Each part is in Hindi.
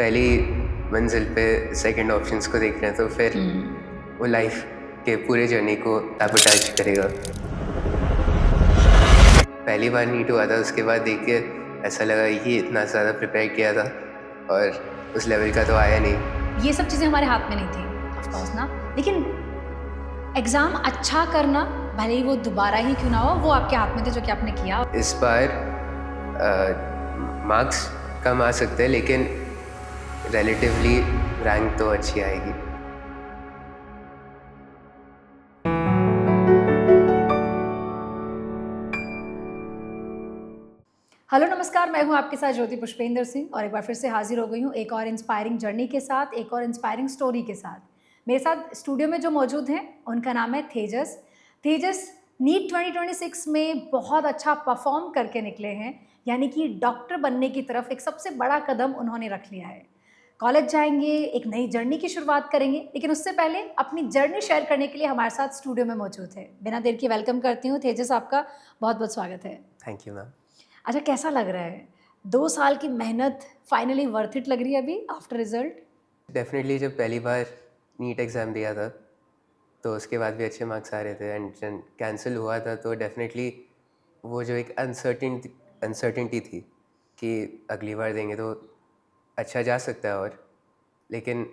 पहली मंजिल पे सेकंड ऑप्शंस को देख रहे हैं तो फिर वो लाइफ के पूरे जर्नी को सैबोटेज करेगा। पहली बार नीट हुआ था, उसके बाद देख के ऐसा लगा कि इतना ज़्यादा प्रिपेयर किया था और उस लेवल का तो आया नहीं। ये सब चीज़ें हमारे हाथ में नहीं थी ऑफ कोर्स ना, लेकिन एग्ज़ाम अच्छा करना भले ही वो दोबारा ही क्यों ना हो, वो आपके हाथ में थे जो कि आपने किया। इस बार मार्क्स कम आ सकते हैं लेकिन रिलेटिवली रैंक तो अच्छी आएगी। हेलो नमस्कार, मैं हूं आपके साथ ज्योति पुष्पेंद्र सिंह और एक बार फिर से हाजिर हो गई हूं एक और इंस्पायरिंग जर्नी के साथ, एक और इंस्पायरिंग स्टोरी के साथ। मेरे साथ स्टूडियो में जो मौजूद हैं उनका नाम है तेजस। तेजस नीट 2026 में बहुत अच्छा परफॉर्म करके निकले हैं, यानी कि डॉक्टर बनने की तरफ एक सबसे बड़ा कदम उन्होंने रख लिया है। कॉलेज जाएंगे, एक नई जर्नी की शुरुआत करेंगे, लेकिन उससे पहले अपनी जर्नी शेयर करने के लिए हमारे साथ स्टूडियो में मौजूद है। बिना देर के वेलकम करती हूँ तेजस, आपका बहुत बहुत स्वागत है। Thank you ma'am. अच्छा, कैसा लग रहा है? 2 साल की मेहनत फाइनली वर्थ इट लग रही है अभी आफ्टर रिजल्ट? डेफिनेटली जब पहली बार नीट एग्ज़ाम दिया था तो उसके बाद भी अच्छे मार्क्स आ रहे थे एंड जब कैंसिल हुआ था तो डेफिनेटली वो जो एक अनसर्टिनिटी थी कि अगली बार देंगे तो अच्छा जा सकता है, और लेकिन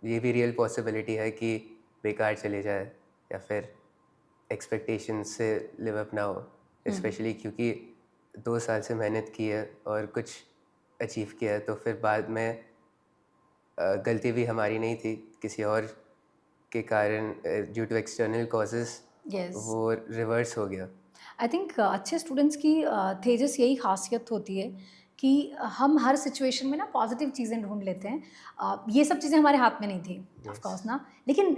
ये भी रियल पॉसिबिलिटी है कि बेकार चले जाए या फिर एक्सपेक्टेशन से लिव अप ना हो, स्पेशली क्योंकि 2 साल से मेहनत की है और कुछ अचीव किया है तो फिर बाद में गलती भी हमारी नहीं थी, किसी और के कारण due to external causes yes, वो रिवर्स हो गया। आई थिंक अच्छे स्टूडेंट्स की तेजस यही खासियत होती है कि हम हर सिचुएशन में ना पॉजिटिव चीज़ें ढूंढ लेते हैं। ये सब चीज़ें हमारे हाथ में नहीं थी ऑफ Yes. कोर्स ना, लेकिन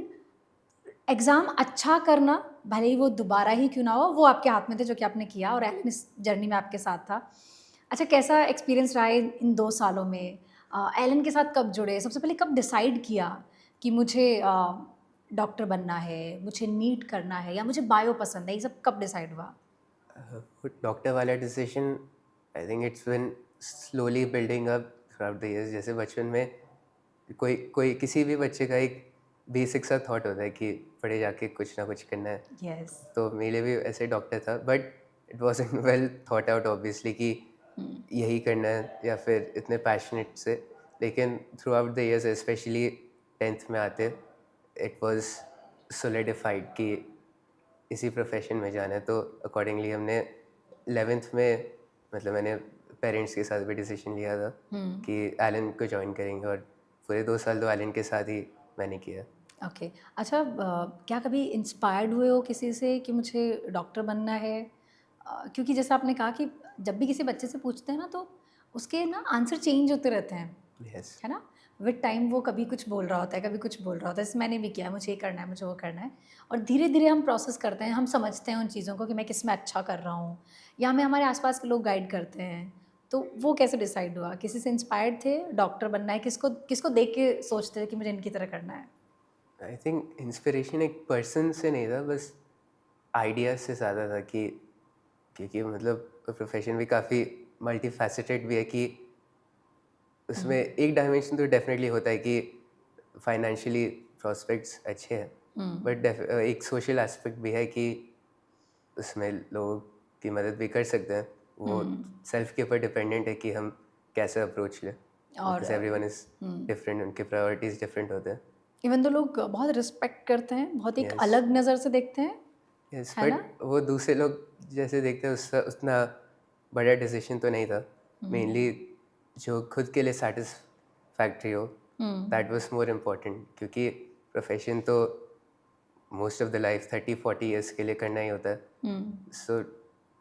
एग्ज़ाम अच्छा करना भले ही वो दोबारा ही क्यों ना हो, वो आपके हाथ में थे जो कि आपने किया, और एलन इस जर्नी में आपके साथ था। अच्छा, कैसा एक्सपीरियंस रहा है इन 2 सालों में? एलन के साथ कब जुड़े? सबसे पहले कब डिसाइड किया कि मुझे डॉक्टर बनना है, मुझे नीट करना है या मुझे बायो पसंद है? ये सब कब डिसाइड हुआ? वो डॉक्टर वाला decision I think it's been slowly building up through the years. जैसे बचपन में कोई कोई किसी भी बच्चे का एक बेसिक सा थॉट होता है कि पढ़े जाके कुछ ना कुछ करना है, यस। तो मेरे भी ऐसे डॉक्टर था, but it wasn't well thought out obviously कि यही करना है या फिर इतने पैशनेट से। लेकिन through out the years, specially 10th में आते, इट वाज सोलिडिफाइड कि इसी प्रोफेशन में जाना है, तो अकॉर्डिंगली हमने 11th में, मतलब मैंने पेरेंट्स के साथ भी डिसीजन लिया था कि एलन को ज्वाइन करेंगे, और पूरे 2 साल तो एलन के साथ ही मैंने किया। ओके। अच्छा, क्या कभी इंस्पायर्ड हुए हो किसी से कि मुझे डॉक्टर बनना है? क्योंकि जैसे आपने कहा कि जब भी किसी बच्चे से पूछते हैं ना, तो उसके ना आंसर चेंज होते रहते हैं, यस। है ना? विद टाइम वो कभी कुछ बोल रहा होता है, कभी कुछ बोल रहा होता है। जैसे मैंने भी किया, मुझे ये करना है, मुझे वो करना है, और धीरे-धीरे हम प्रोसेस करते हैं, हम समझते हैं उन चीज़ों को कि मैं किस में अच्छा कर रहा हूँ, या हमें हमारे आस-पास के लोग गाइड करते हैं। तो वो कैसे डिसाइड हुआ? किसी से इंस्पायर्ड थे डॉक्टर बनना है? किसको किसको देख के सोचते थे कि मुझे इनकी तरह करना है? आई थिंक इंस्पिरेशन एक पर्सन से नहीं था, बस आइडिया से ज़्यादा था कि क्योंकि मतलब प्रोफेशन भी काफ़ी मल्टी फैसेटेड भी है कि उसमें एक डायमेंशन तो डेफिनेटली होता है कि फाइनेंशियली प्रॉस्पेक्ट्स अच्छे हैं, बट एक सोशल एस्पेक्ट भी है कि उसमें लोगों की मदद भी कर सकते हैं। वो सेल्फ के ऊपर डिपेंडेंट है कि हम कैसे अप्रोच लें, और बिकॉज एवरीवन इज डिफरेंट, उनके प्रायोरिटीज़ डिफरेंट होते हैं। इवन तो लोग बहुत रिस्पेक्ट करते हैं, बहुत एक यस, अलग नज़र से देखते हैं, यस, है ना? बट वो दूसरे लोग जैसे देखते हैं उसका उतना बड़ा डिसीजन तो नहीं था। मेनली जो खुद के लिए सेटिस्फैक्ट्री हो, दैट वाज मोर इम्पोर्टेंट, क्योंकि प्रोफेशन तो most of the life 30-40 years के लिए करना ही होता है। So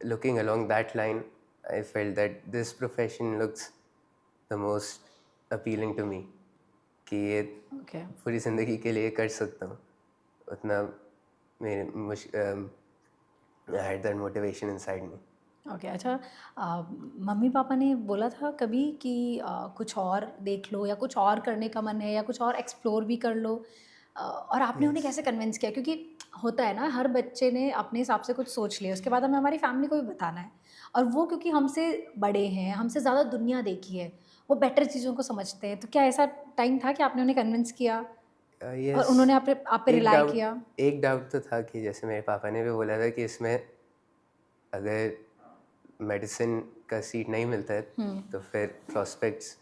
looking along that line, I felt that this profession looks the most appealing to me, कि ये ओके। पूरी ज़िंदगी के लिए कर सकता हूँ उतना। मेरे I had that motivation inside me. Okay. अच्छा, मम्मी पापा ने बोला था कभी कि कुछ और देख लो या कुछ और करने का मन है या कुछ और एक्सप्लोर भी कर लो, और आपने उन्हें Yes. कैसे कन्विंस किया? क्योंकि होता है ना, हर बच्चे ने अपने हिसाब से कुछ सोच लिया, उसके बाद हमें हमारी फैमिली को भी बताना है, और वो क्योंकि हमसे बड़े हैं, हमसे ज़्यादा दुनिया देखी है, वो बेटर चीज़ों को समझते हैं। तो क्या ऐसा टाइम था कि आपने उन्हें कन्विंस किया और यस, उन्होंने आप पे रिलाई किया? एक डाउट तो था कि जैसे मेरे पापा ने भी बोला था कि इसमें अगर मेडिसिन का सीट नहीं मिलता है तो फिर प्रॉस्पेक्ट्स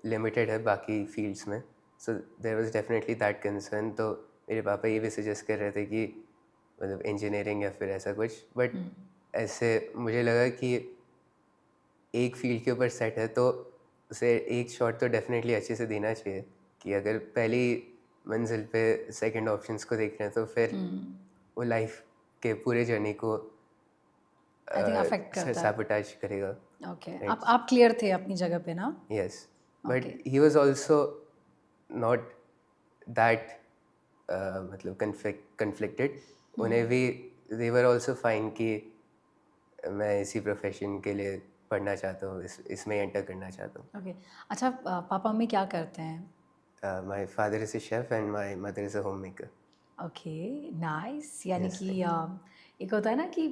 लिमिटेड है बाकी फील्ड्स में, so there was definitely that concern. तो मेरे पापा ये भी सजेस्ट कर रहे थे कि मतलब इंजीनियरिंग या फिर ऐसा कुछ, बट ऐसे मुझे लगा कि एक फील्ड के ऊपर सेट है तो उसे एक शॉट तो डेफिनेटली अच्छे से देना चाहिए, कि अगर पहली मंजिल पे सेकंड ऑप्शंस को देख रहे हैं तो फिर वो लाइफ के पूरे जर्नी को आई थिंक अफेक्ट करता है। सैबोटाज करेगा, ओके, राइट? आप क्लियर थे अपनी जगह पे ना? Yes, but okay. he was also not that मतलब conflicted. उन्हें भी they were also fine कि मैं इसी प्रोफेशन के लिए पढ़ना चाहता हूँ, इसमें एंटर करना चाहता हूँ। ओके। अच्छा, पापा मम्मी क्या करते हैं? My father is a chef and my mother is a homemaker. Okay, nice. यानी Yes, कि right. एक होता है ना कि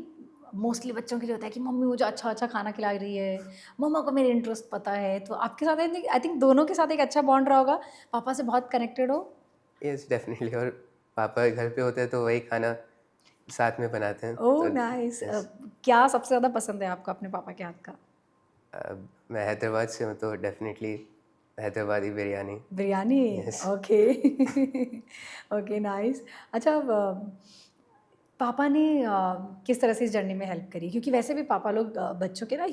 मोस्टली बच्चों के लिए होता है कि मम्मी मुझे अच्छा अच्छा खाना खिला रही है, मम्मा को मेरे इंटरेस्ट पता है। तो आपके साथ आई थिंक दोनों के साथ एक अच्छा बॉन्ड रहा होगा, पापा से बहुत कनेक्टेड हो। Yes, definitely. और पापा घर पे होते हैं तो वही खाना साथ में बनाते हैं, ओह तो नाइस। yes. क्या सबसे ज़्यादा पसंद है आपको अपने पापा के हाथ का? मैं हैदराबाद से हूँ तो definitely Hyderabadi biryani. Biryani. Yes. Okay. Okay, nice. अच्छा, पापा ने किस तरह से इस जर्नी में हेल्प करी? क्योंकि वैसे भी पापा लोग बच्चों के ना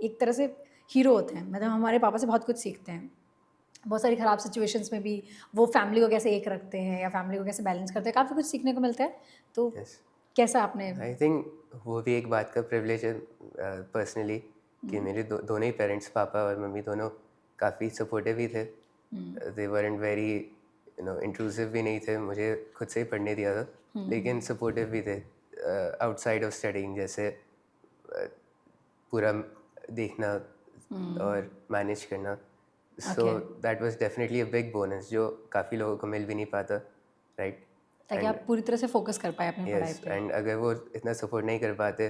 एक तरह से हीरो होते हैं। मतलब हमारे पापा से बहुत कुछ सीखते हैं। बहुत सारी ख़राब सिचुएशंस में भी वो फैमिली को कैसे एक रखते हैं या फैमिली को कैसे बैलेंस करते हैं, काफ़ी कुछ सीखने को मिलता है। तो Yes. कैसा आपने? आई थिंक वो भी एक बात का प्रिविलेज है पर्सनली, कि मेरे दोनों ही पेरेंट्स, पापा और मम्मी, दोनों काफ़ी सपोर्टिव ही थे। दे वरंट वेरी इंट्रूसिव भी नहीं थे, मुझे खुद से ही पढ़ने दिया था, लेकिन सपोर्टिव भी थे आउटसाइड ऑफ स्टडिंग, जैसे पूरा देखना और मैनेज करना। So okay, that was definitely a big bonus जो काफ़ी लोगों को मिल भी नहीं पाता, राइट? ताकि एंड आप पूरी तरह से फोकस कर पाए अपनी पढ़ाई यस, पे। एंड अगर वो इतना सपोर्ट नहीं कर पाते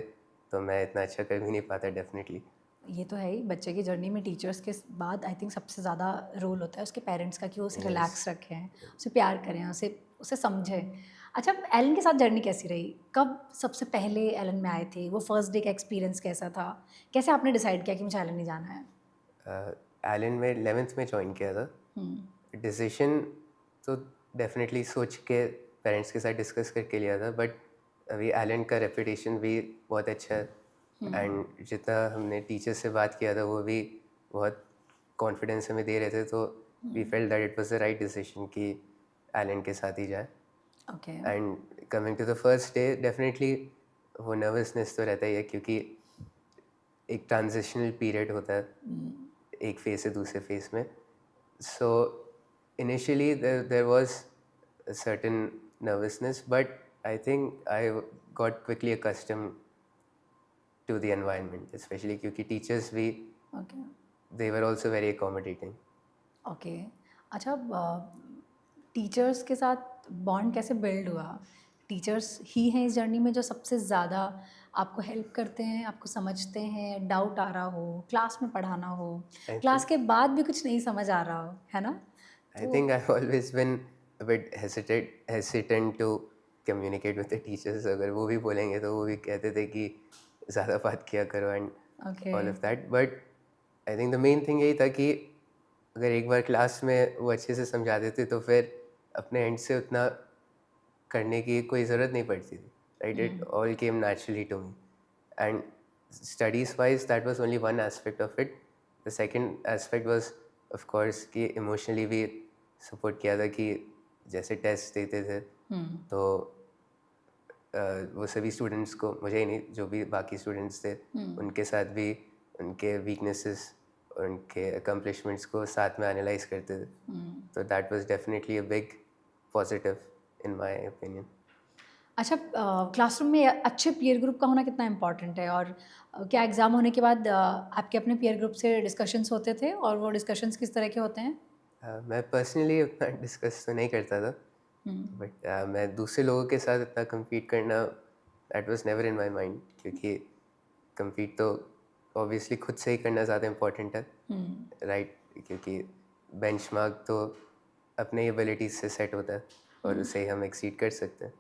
तो मैं इतना अच्छा कर भी नहीं पाता डेफिनेटली। ये तो है ही, बच्चे की जर्नी में टीचर्स के बाद आई थिंक सबसे ज़्यादा रोल होता है उसके पेरेंट्स का, कि वो उसे यस, रिलैक्स रखें, उसे प्यार करें, उसे उसे समझें। अच्छा, एलन के साथ जर्नी कैसी रही? कब सबसे पहले एलन में आए थे? वो फर्स्ट डे का एक्सपीरियंस कैसा था? कैसे आपने डिसाइड किया कि मुझे एलन ही जाना है? एलन में 11th में ज्वाइन किया था। डिसीजन तो डेफिनेटली सोच के पेरेंट्स के साथ डिस्कस करके लिया था, बट अभी एलन का रेपुटेशन भी बहुत अच्छा है, एंड जितना हमने टीचर्स से बात किया था वो भी बहुत कॉन्फिडेंस हमें दे रहे थे, तो we felt that it was the right decision कि एलन के साथ ही जाए। Okay. And coming to the first day, definitely वो नर्वसनेस तो रहता ही है, क्योंकि एक ट्रांजिशनल पीरियड होता है एक फेज से दूसरे फेज में। So initially there was certain nervousness, but I think I got quickly accustomed to the environment, specially क्योंकि टीचर्स भी okay. They were also very accommodating. Okay. अच्छा, टीचर्स के साथ बॉन्ड कैसे बिल्ड हुआ? टीचर्स ही हैं इस जर्नी में जो सबसे ज़्यादा आपको हेल्प करते हैं, आपको समझते हैं, डाउट आ रहा हो, क्लास में पढ़ाना हो, आई क्लास थिंक के बाद भी कुछ नहीं समझ आ रहा हो, है ना? आई तो think I always been a bit hesitant to communicate with the teachers. अगर वो भी बोलेंगे तो वो भी कहते थे कि ज़्यादा बात किया करो and okay. All of that, but I think the main thing यही था कि अगर एक बार क्लास में वो अच्छे से समझा देते तो फिर अपने एंड से उतना करने की कोई ज़रूरत नहीं पड़ती थी, right? It all came naturally to me, and studies wise that was only one aspect of it. The second aspect was of course कि इमोशनली भी सपोर्ट किया था, कि जैसे टेस्ट देते थे तो वो सभी स्टूडेंट्स को, मुझे ही नहीं, जो भी बाकी स्टूडेंट्स थे उनके साथ भी उनके वीकनेसेस और उनके अकम्पलिशमेंट्स को साथ में एनालाइज करते थे, तो that was definitely a big positive in my opinion. अच्छा, क्लासरूम में अच्छे पीयर ग्रुप का होना कितना इम्पोर्टेंट है? और क्या एग्ज़ाम होने के बाद आपके अपने पीयर ग्रुप से डिस्कशंस होते थे, और वो डिस्कशंस किस तरह के होते हैं? मैं पर्सनली उतना डिस्कस तो नहीं करता था, बट मैं दूसरे लोगों के साथ इतना compete करना, that was never in my mind, क्योंकि compete तो ऑब्वियसली खुद से ही करना ज़्यादा इम्पोर्टेंट है, राइट? क्योंकि बेंचमार्क तो अपने एबिलिटीज से सेट होता है और उसे ही हम एक्सीड कर सकते हैं।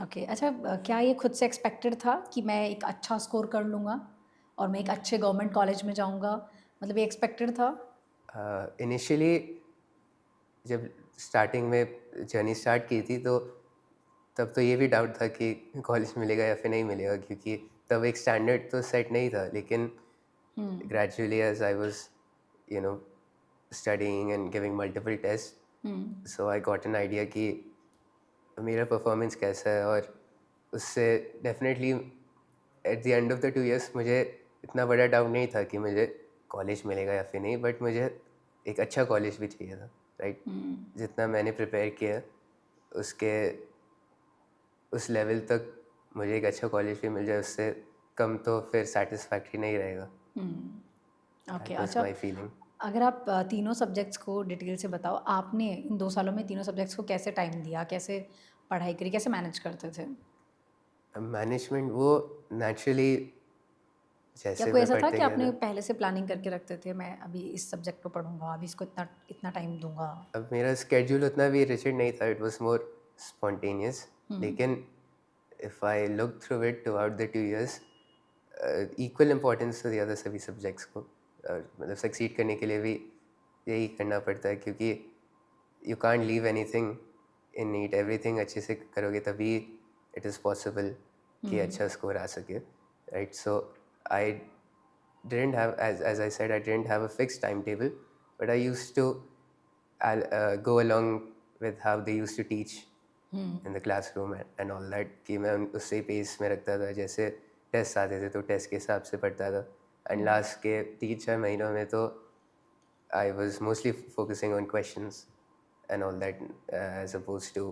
ओके अच्छा क्या ये खुद से एक्सपेक्टेड था कि मैं एक अच्छा स्कोर कर लूँगा और मैं एक अच्छे गवर्नमेंट कॉलेज में जाऊँगा, मतलब ये एक्सपेक्टेड था? इनिशियली जब स्टार्टिंग में जर्नी स्टार्ट की थी तो तब तो ये भी डाउट था कि कॉलेज मिलेगा या फिर नहीं मिलेगा, क्योंकि तब एक स्टैंडर्ड तो सेट नहीं था। लेकिन gradually as I was, you know, studying and giving multiple tests, so I got an idea कि मेरा परफॉर्मेंस कैसा है, और उससे definitely at the end of the 2 years मुझे इतना बड़ा डाउट नहीं था कि मुझे कॉलेज मिलेगा या फिर नहीं, बट मुझे एक अच्छा कॉलेज भी चाहिए था, राइट। जितना मैंने प्रिपेयर किया उसके उस लेवल तक मुझे एक अच्छा कॉलेज भी मिल जाए, उससे कम तो फिर सेटिस्फैक्ट्री नहीं रहेगा। ओके That was अच्छा my feeling. अगर आप तीनों सब्जेक्ट्स को डिटेल से बताओ, आपने इन 2 सालों में तीनों सब्जेक्ट्स को कैसे टाइम दिया, कैसे पढ़ाई करी, कैसे मैनेज करते थे? मैनेजमेंट वो नेचुरली क्या जैसे कोई मैं ऐसा था पढ़ते कि गया आपने था। पहले से प्लानिंग करके रखते थे, मैं अभी इस सब्जेक्ट को पढ़ूंगा, अभी इसको इतना इतना टाइम दूंगा? अब मेरा स्केड्यूल उतना भी रिजिड नहीं था, इट वाज मोर स्पॉन्टेनियस। लेकिन if I look through it through out the 2 years, equal importance तो दिया था सभी सब्जेक्ट्स को, और मतलब सक्सीड करने के लिए भी यही करना पड़ता है, क्योंकि you can't leave anything in neat. Everything अच्छे से करोगे तभी इट इज़ पॉसिबल कि अच्छा स्कोर आ सके, right. So I didn't have, as I said, I didn't have a fixed timetable, but I used to go along with how they used to teach in the classroom and all that, कि मैं उससे पेस में रखता था। जैसे टेस्ट आते थे तो टेस्ट के हिसाब से पढ़ता था, एंड लास्ट के 3-4 महीनों में तो I was mostly focusing on questions and all that, as opposed to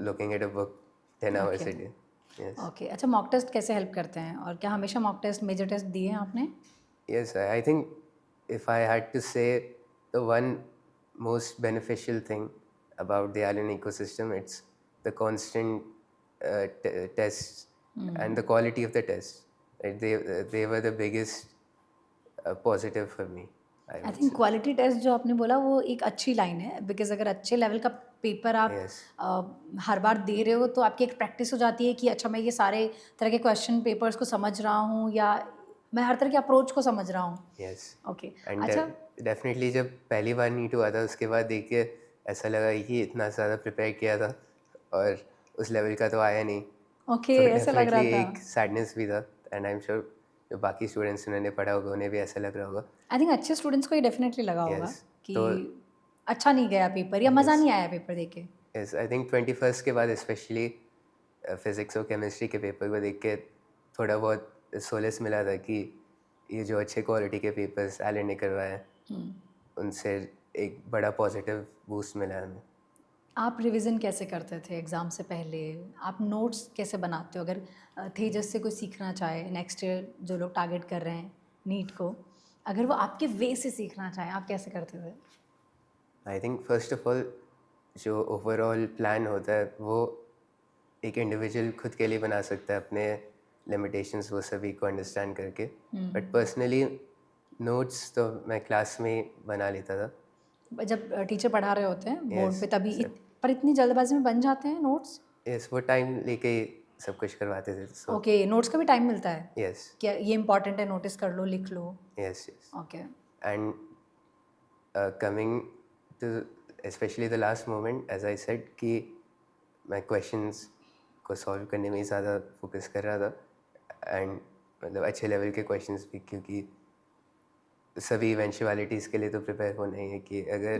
looking at a book 10 hours okay a day. Yes. Okay अच्छा मॉक टेस्ट कैसे हेल्प करते हैं, और क्या हमेशा मॉक टेस्ट मेजर टेस्ट दिए हैं आपने? Yes, I think if I had to say the one most beneficial thing about the Allen ecosystem, it's the constant tests and the quality of the tests. Right? They were the biggest positive for me, I I would think say. Quality test जो आपने बोला वो एक अच्छी लाइन है, बिकॉज अगर अच्छे लेवल का पेपर आप Yes, हर बार दे रहे हो तो आपकी एक प्रैक्टिस हो जाती है कि अच्छा मैं ये सारे तरह के क्वेश्चन पेपर्स को समझ रहा हूँ, या मैं हर तरह के अप्रोच को समझ रहा हूँ। yes. ओके And अच्छा definitely जब पहली बार नीट हुआ था उसके बाद देख के ऐसा लगा कि इतना ज़्यादा प्रिपेयर किया था और उस लेवल का तो आया नहीं। ओके तो ऐसा लग रहा डेफिनेटली था। एक सैडनेस भी था, एंड आई एम श्योर जो बाकी स्टूडेंट्स उन्होंने पढ़ा होगा उन्हें भी ऐसा लग रहा होगा। आई थिंक अच्छे स्टूडेंट्स को ये डेफिनेटली लगा होगा यस कि तो अच्छा नहीं गया पेपर या मज़ा यस नहीं आया पेपर देख के। यस आई थिंक 21st के बाद स्पेशली फिज़िक्स और केमिस्ट्री के पेपर को देख के थोड़ा बहुत सोलेस मिला था कि ये जो अच्छे क्वालिटी के पेपर्स एलन ने करवाए हैं उनसे एक बड़ा पॉजिटिव बूस्ट मिला है हमें। आप रिवीजन कैसे करते थे एग्ज़ाम से पहले? आप नोट्स कैसे बनाते हो? अगर तेजस से कोई सीखना चाहे नेक्स्ट ईयर, जो लोग टारगेट कर रहे हैं नीट को, अगर वो आपके वे से सीखना चाहे, आप कैसे करते थे? I think first of all जो ओवरऑल प्लान होता है वो एक इंडिविजुअल खुद के लिए बना सकता है अपने लिमिटेशंस वो सभी को अंडरस्टैंड करके। बट पर्सनली नोट्स तो मैं क्लास में ही बना लेता था। जब टीचर पढ़ा रहे होते हैं बोर्ड यस पे तभी सर, पर इतनी जल्दबाजी में बन जाते हैं नोट्स? यस वो टाइम लेके ही सब कुछ करवाते थे। सो ओके नोट्स का भी टाइम मिलता है? यस क्या ये इंपॉर्टेंट है, नोटिस कर लो, लिख लो? Yes yes okay and coming to specially the last moment, as I said कि मैं क्वेश्चंस को सॉल्व करने में ही ज़्यादा फोकस कर रहा था, एंड मतलब अच्छे लेवल के क्वेश्चंस भी, क्योंकि सभी इवेंचुअलिटीज़ के लिए तो प्रिपेयर होना ही है कि अगर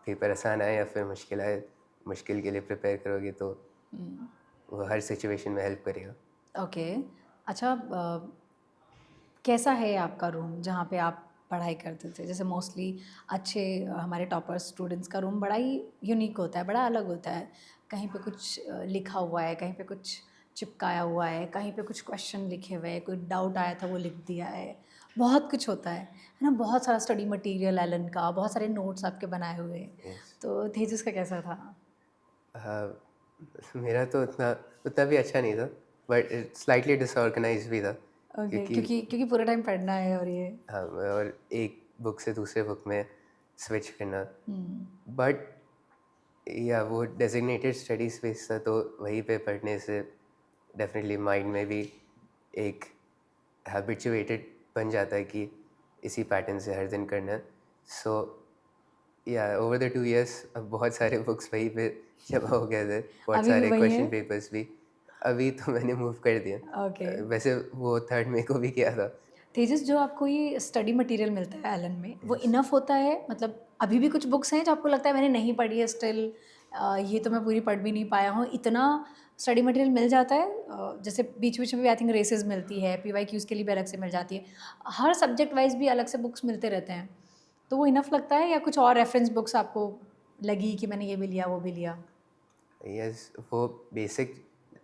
पेपर आसान आए या फिर मुश्किल आए, मुश्किल के लिए प्रिपेयर करोगे तो वो हर सिचुएशन में हेल्प करेगा। ओके अच्छा कैसा है आपका रूम जहाँ पे आप पढ़ाई करते थे? जैसे मोस्टली अच्छे हमारे टॉपर स्टूडेंट्स का रूम बड़ा ही यूनिक होता है, बड़ा अलग होता है। कहीं पे कुछ लिखा हुआ है, कहीं पे कुछ चिपकाया हुआ है, कहीं पे कुछ क्वेश्चन लिखे हुए हैं, कोई डाउट आया था वो लिख दिया है, बहुत कुछ होता है ना? बहुत सारा स्टडी मटेरियल एलन का, बहुत सारे नोट्स आपके बनाए हुए हैं। यस तो थेसिस का कैसा था? मेरा तो उतना उतना भी अच्छा नहीं था, बट स्लाइटली डिसऑर्गेनाइज भी था, ओके, क्योंकि क्योंकि पूरा टाइम पढ़ना है और ये। हाँ, और एक बुक से दूसरे बुक में स्विच करना। हम्म, बट या वो डेजिग्नेटेड स्टडी स्पेस था, तो वहीं पे पढ़ने से डेफिनेटली माइंड में भी एक हैबिचुएटेड बन जाता है कि इसी पैटर्न से हर दिन करना है। सो या ओवर द 2 years अब बहुत सारे बुक्स वहीं पे जमा हो गए थे, बहुत अभी भी सारे वही है। क्वेश्चन पेपर्स भी। अभी तो मैंने मूव कर दिया। ओके। वैसे वो थर्ड में को भी किया था। तेजस, जो आपको ये स्टडी मटेरियल मिलता है एलन में, वो Yes. इनफ होता है? मतलब अभी भी कुछ बुक्स हैं जो आपको लगता है मैंने नहीं पढ़ी है स्टिल, ये तो मैं पूरी पढ़ भी नहीं पाया हूँ, इतना स्टडी मटेरियल मिल जाता है? जैसे बीच बीच में भी आई थिंक रेसेस मिलती है, PYQs के लिए भी अलग से मिल जाती है, हर सब्जेक्ट वाइज भी अलग से बुक्स मिलते रहते हैं, तो वो इनफ लगता है या कुछ और रेफरेंस बुक्स आपको लगी कि मैंने ये भी लिया वो भी लिया? यस, वो बेसिक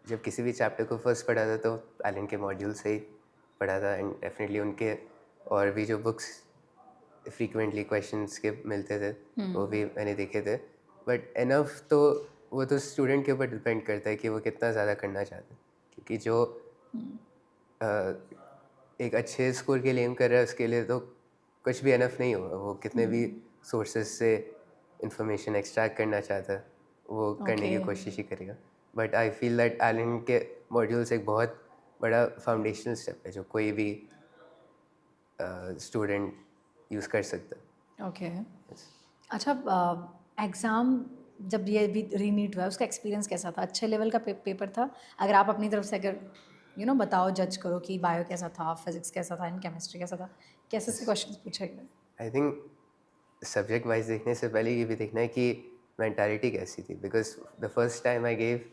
जब किसी भी चैप्टर को फर्स्ट पढ़ा था तो एलन के मॉड्यूल से ही पढ़ा था। एंड डेफिनेटली उनके और भी जो बुक्स फ्रीक्वेंटली क्वेश्चंस के मिलते थे वो भी मैंने देखे थे। बट इनफ तो वो तो स्टूडेंट के ऊपर डिपेंड करता है कि वो कितना ज़्यादा करना चाहते हैं। क्योंकि जो अ, एक अच्छे स्कोर के लिए एम कर रहा है उसके लिए तो कुछ भी इनफ नहीं होगा। वो कितने भी सोर्सेज से इंफॉर्मेशन एक्सट्रैक्ट करना चाहता है वो करने की ओके। कोशिश ही करेगा। But I feel that Allen के मॉड्यूल्स एक बहुत बड़ा फाउंडेशनल स्टेप है जो कोई भी स्टूडेंट यूज़ कर सकता है। ओके। Yes. अच्छा, एग्ज़ाम जब ये भी रीनीट हुआ उसका एक्सपीरियंस कैसा था? अच्छे लेवल का पेपर था? अगर आप अपनी तरफ से अगर बताओ, जज करो कि बायो कैसा था, फिजिक्स कैसा था, एंड केमिस्ट्री कैसा था, कैसे से क्वेश्चंस पूछे गए? आई थिंक सब्जेक्ट वाइज देखने से पहले ये भी देखना है कि मैंटालिटी कैसी थी। Because the first time I gave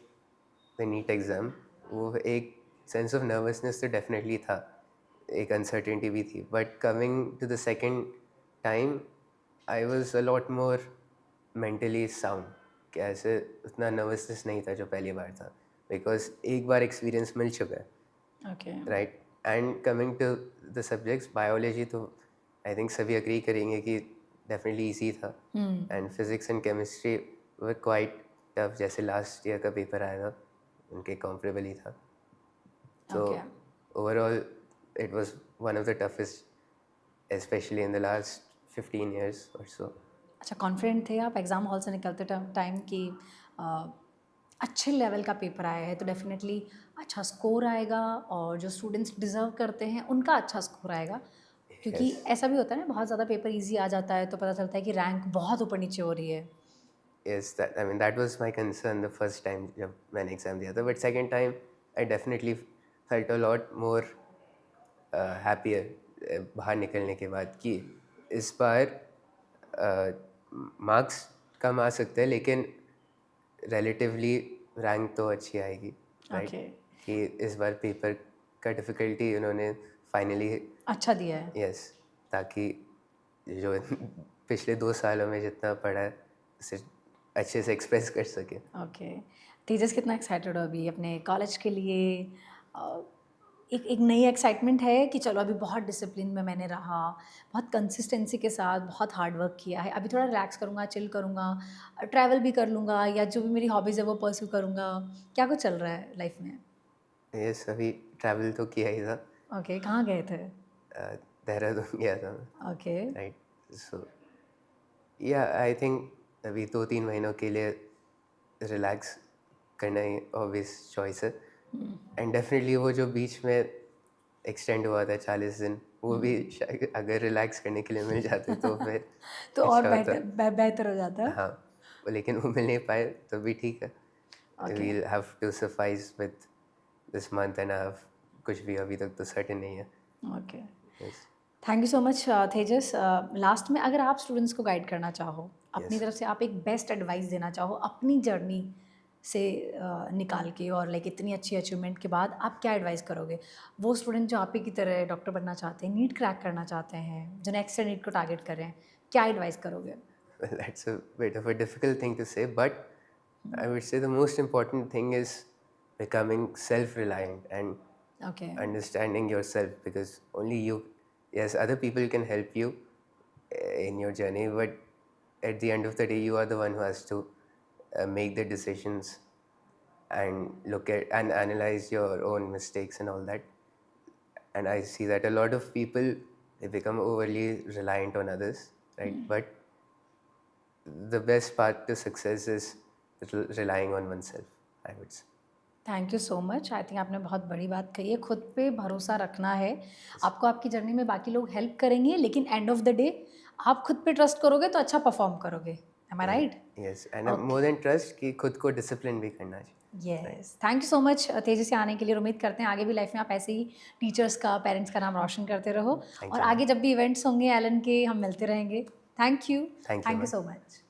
the NEET exam, वो एक सेंस ऑफ नर्वसनेस तो डेफिनेटली था, एक अनसर्टेनिटी भी थी। But coming to the second time I was a lot more mentally sound, कि ऐसे उतना नर्वसनेस नहीं था जो पहली बार था, बिकॉज एक बार एक्सपीरियंस मिल चुका है, okay. Right. And coming to the subjects, biology तो आई थिंक सभी अग्री करेंगे कि डेफिनेटली ईजी था। And physics and chemistry were quite tough, जैसे लास्ट ईयर का पेपर आया था उनके कॉम्परेबल ही था। तो okay. Overall it was one of the toughest, especially in the last 15 years और सो। अच्छा, कॉन्फिडेंट थे आप एग्ज़ाम हॉल से निकलते टाइम कि अ, अच्छे लेवल का पेपर आया है तो डेफिनेटली अच्छा स्कोर आएगा और जो स्टूडेंट्स डिज़र्व करते हैं उनका अच्छा स्कोर आएगा? क्योंकि Yes. ऐसा भी होता है ना, बहुत ज़्यादा पेपर इजी आ जाता है तो पता चलता है कि रैंक बहुत ऊपर नीचे हो रही है। Yes, that I mean that was my concern the first time जब मैंने एग्ज़ाम दिया था। But second time I definitely felt a lot more happier बाहर निकलने के बाद, कि इस बार मार्क्स कम आ सकते हैं लेकिन रिलेटिवली रैंक तो अच्छी आएगी, राइट। ओके। कि इस बार पेपर का डिफ़िकल्टी उन्होंने फाइनली, अच्छा दिया है। यस, ताकि जो पिछले 2 सालों में जितना पढ़ा है उसे अच्छे से एक्सप्रेस कर सके। ओके। तेजस, कितना एक्साइटेड हो अभी अपने कॉलेज के लिए? अ, एक एक नई एक्साइटमेंट है कि चलो अभी बहुत डिसिप्लिन में मैंने रहा, बहुत कंसिस्टेंसी के साथ बहुत हार्ड वर्क किया है, अभी थोड़ा रिलैक्स करूँगा, चिल करूँगा, ट्रैवल भी कर लूँगा या जो भी मेरी हॉबीज़ है वो परस्यू करूँगा, क्या कुछ चल रहा है लाइफ में? यस, अभी ट्रैवल तो किया ही था। ओके, कहाँ गए थे? देहरादून गया था मैं, ओके। राइट। सो या आई थिंक अभी 2-3 महीनों के लिए रिलैक्स करना ही ऑब्वियस चॉइस है। एंड डेफिनेटली वो जो बीच में एक्सटेंड हुआ था 40 दिन, वो भी शायद अगर रिलैक्स करने के लिए मिल जाते तो फिर तो और अच्छा होता। बेहतर हो जाता है। हाँ, लेकिन वो मिल नहीं पाए तो भी ठीक है। Okay. We'll have to suffice with this month and half, कुछ भी अभी तक तो सर्टेन नहीं है। Okay. Yes. Thank you so much Tejas. Last में अगर आप स्टूडेंट्स को गाइड करना चाहो, अपनी यस। तरफ से आप एक बेस्ट एडवाइस देना चाहो अपनी जर्नी से निकाल के, और लाइक इतनी अच्छी अचीवमेंट के बाद आप क्या एडवाइस करोगे वो स्टूडेंट जो आप ही की तरह डॉक्टर बनना चाहते हैं, नीट क्रैक करना चाहते हैं, जो नेक्स्ट ईयर नीट को टारगेट कर रहे हैं, क्या एडवाइस करोगे? Well, that's a bit of a difficult thing to say, but I would say the most important thing is becoming self-reliant and okay. understanding yourself, because only you, yes, other people can help you in your journey, but at the end of the day you are the one who has to make the decisions and look at and analyze your own mistakes and all that. and I see that a lot of people, they become overly reliant on others, right? But the best path to success is relying on oneself, I would say. Thank you so much. I think आपने बहुत बड़ी बात कही है, खुद पे भरोसा रखना है। आपको आपकी जर्नी में बाकी लोग हेल्प करेंगे, लेकिन एंड ऑफ द डे आप खुद पे ट्रस्ट करोगे तो अच्छा परफॉर्म करोगे। Am I right? Yes, and more than trust कि खुद को डिसिप्लिन भी करना चाहिए। Yes, thank you so much तेजी से आने के लिए। और उम्मीद करते हैं आगे भी लाइफ में आप ऐसे ही टीचर्स का, पेरेंट्स का नाम रोशन करते रहो, Thank और you. आगे जब भी इवेंट्स होंगे एलन के, हम मिलते रहेंगे। Thank you Thank you, so ma'am. Much.